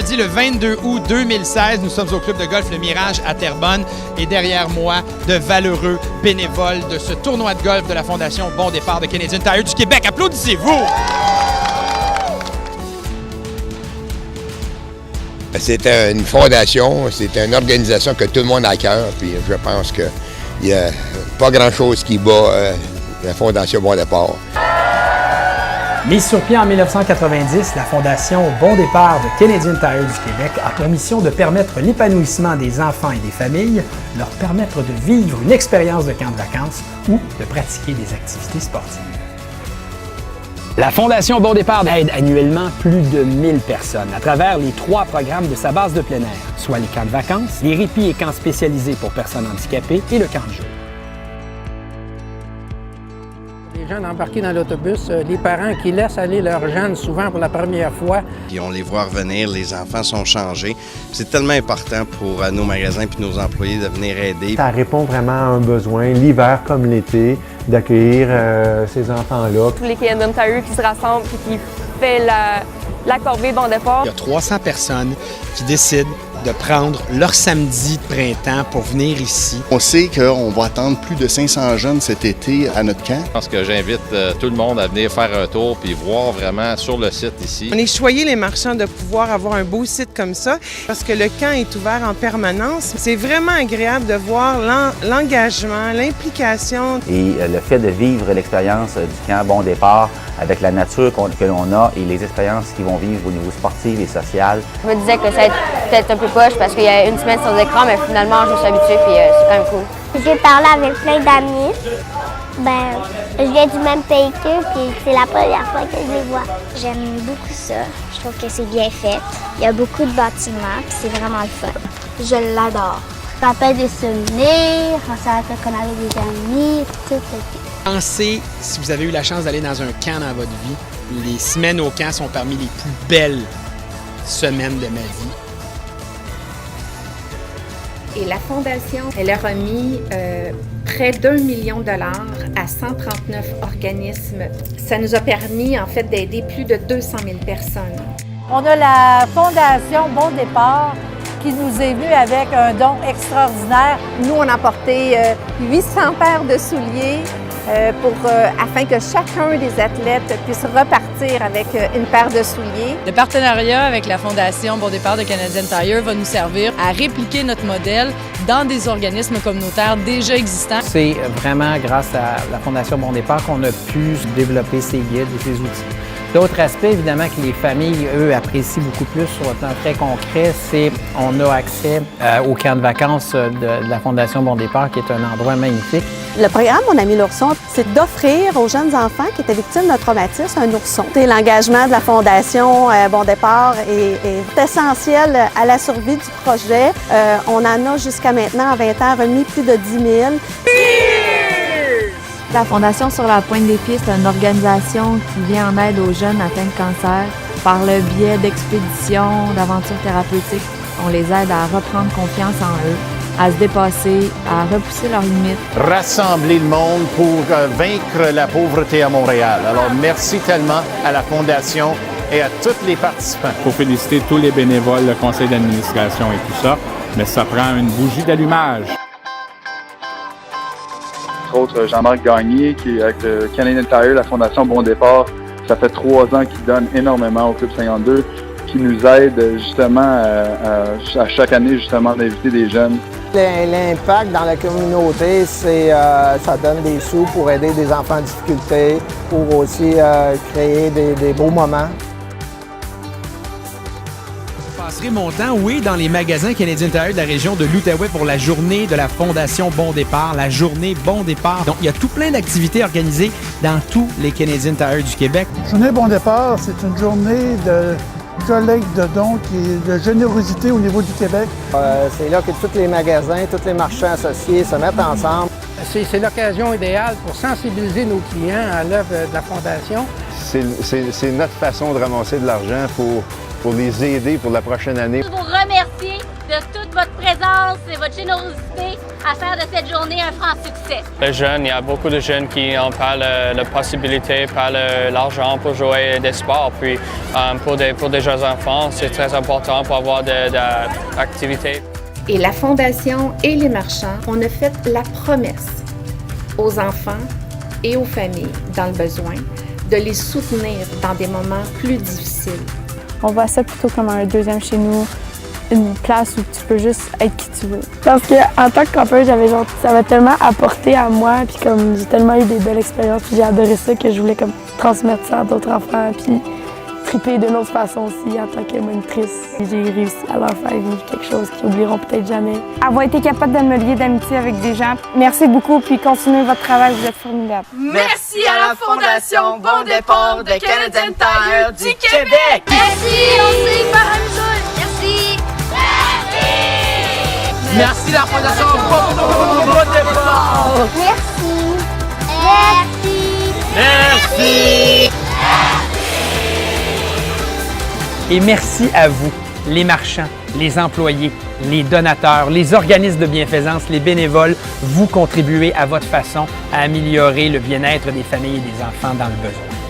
lundi, le 22 août 2016. Nous sommes au club de golf Le Mirage à Terrebonne et derrière moi, de valeureux bénévoles de ce tournoi de golf de la Fondation Bon Départ de Canadian Tire du Québec. Applaudissez-vous! C'est une fondation, c'est une organisation que tout le monde a à cœur, puis je pense qu'il n'y a pas grand-chose qui bat la Fondation Bon Départ. Mise sur pied en 1990, la Fondation Bon Départ de Canadian Tire du Québec a pour mission de permettre l'épanouissement des enfants et des familles, leur permettre de vivre une expérience de camp de vacances ou de pratiquer des activités sportives. La Fondation Bon Départ aide annuellement plus de 1000 personnes à travers les 3 programmes de sa base de plein air, soit les camps de vacances, les répits et camps spécialisés pour personnes handicapées et le camp de jour. Les jeunes embarqués dans l'autobus, les parents qui laissent aller leurs jeunes souvent pour la première fois. Puis on les voit revenir, les enfants sont changés. C'est tellement important pour nos magasins et nos employés de venir aider. Ça répond vraiment à un besoin, l'hiver comme l'été, d'accueillir ces enfants-là. Tous les Canadian Tire qui se rassemblent et qui font la corvée Bon Départ. Il y a 300 personnes qui décident de prendre leur samedi de printemps pour venir ici. On sait qu'on va attendre plus de 500 jeunes cet été à notre camp. Je pense que j'invite tout le monde à venir faire un tour puis voir vraiment sur le site ici. On est choyés les marchands de pouvoir avoir un beau site comme ça parce que le camp est ouvert en permanence. C'est vraiment agréable de voir l'engagement, l'implication. Et le fait de vivre l'expérience du camp Bon Départ avec la nature que l'on a et les expériences qu'ils vont vivre au niveau sportif et social. Je me disais que ça allait peut-être un peu poche parce qu'il y a une semaine sans écran, mais finalement, je me suis habituée et c'est quand même cool. J'ai parlé avec plein d'amis. Je viens du même pays qu'eux, puis c'est la première fois que je les vois. J'aime beaucoup ça. Je trouve que c'est bien fait. Il y a beaucoup de bâtiments, puis c'est vraiment le fun. Je l'adore. Ça rappelle des souvenirs, on s'est rappelle qu'on avait des amis, tout. Pensez, si vous avez eu la chance d'aller dans un camp dans votre vie, les semaines au camp sont parmi les plus belles semaines de ma vie. Et la Fondation, elle a remis près d'1 million de dollars à 139 organismes. Ça nous a permis, en fait, d'aider plus de 200 000 personnes. On a la Fondation Bon Départ qui nous est venue avec un don extraordinaire. Nous, on a apporté 800 paires de souliers afin que chacun des athlètes puisse repartir avec une paire de souliers. Le partenariat avec la Fondation Bon Départ de Canadian Tire va nous servir à répliquer notre modèle dans des organismes communautaires déjà existants. C'est vraiment grâce à la Fondation Bon Départ qu'on a pu développer ces guides et ces outils. L'autre aspect, évidemment, que les familles, eux, apprécient beaucoup plus sur un plan très concret, c'est qu'on a accès au camp de vacances de la Fondation Bon Départ, qui est un endroit magnifique. Le programme Mon ami l'ourson, c'est d'offrir aux jeunes enfants qui étaient victimes d'un traumatisme un ourson. L'engagement de la Fondation Bon Départ est essentiel à la survie du projet. On en a jusqu'à maintenant, en 20 ans, remis plus de 10 000. La Fondation Sur la Pointe des Pieds, c'est une organisation qui vient en aide aux jeunes atteints de cancer par le biais d'expéditions, d'aventures thérapeutiques. On les aide à reprendre confiance en eux, à se dépasser, à repousser leurs limites. Rassembler le monde pour vaincre la pauvreté à Montréal. Alors, merci tellement à la Fondation et à tous les participants. Il faut féliciter tous les bénévoles, le conseil d'administration et tout ça, mais ça prend une bougie d'allumage. Entre autres, Jean-Marc Gagné, qui est avec le Canadian Tire, la Fondation Bon Départ. Ça fait 3 ans qu'il donne énormément au Club 52, qui nous aide justement à chaque année justement d'inviter des jeunes. L'impact dans la communauté, c'est ça donne des sous pour aider des enfants en difficulté, pour aussi créer des beaux moments. Je passerai mon temps, oui, dans les magasins Canadian Tire de la région de l'Outaouais pour la journée de la Fondation Bon Départ, la journée Bon Départ. Donc, il y a tout plein d'activités organisées dans tous les Canadian Tire du Québec. Journée Bon Départ, c'est une journée de collecte de dons et de générosité au niveau du Québec. C'est là que tous les magasins, tous les marchands associés se mettent ensemble. C'est l'occasion idéale pour sensibiliser nos clients à l'œuvre de la Fondation. C'est notre façon de ramasser de l'argent pour les aider pour la prochaine année. Je vous remercie de toute votre présence. présence et votre générosité à faire de cette journée un franc succès. Les jeunes, il y a beaucoup de jeunes qui n'ont pas la possibilité, pas l'argent pour jouer des sports. Puis pour des jeunes enfants, c'est très important pour avoir des activités. Et la Fondation et les marchands, on a fait la promesse aux enfants et aux familles dans le besoin de les soutenir dans des moments plus difficiles. On voit ça plutôt comme un deuxième chez nous, une place où tu peux juste être qui tu veux. Parce qu'en tant que campeuse, ça m'a tellement apporté à moi, puis comme j'ai tellement eu des belles expériences, puis j'ai adoré ça que je voulais comme transmettre ça à d'autres enfants, puis triper d'une autre façon aussi en tant que monitrice. J'ai réussi à leur faire vivre quelque chose qu'ils n'oublieront peut-être jamais. Avoir été capable de me lier d'amitié avec des gens, merci beaucoup, puis continuez votre travail, vous êtes formidables. Merci à la Fondation Bon Départ de Canadian Tire du Québec! Merci, on signe par un jour. Merci! Merci la Fondation Bon Départ! Merci! Merci! Et merci à vous, les marchands, les employés, les donateurs, les organismes de bienfaisance, les bénévoles. Vous contribuez à votre façon à améliorer le bien-être des familles et des enfants dans le besoin.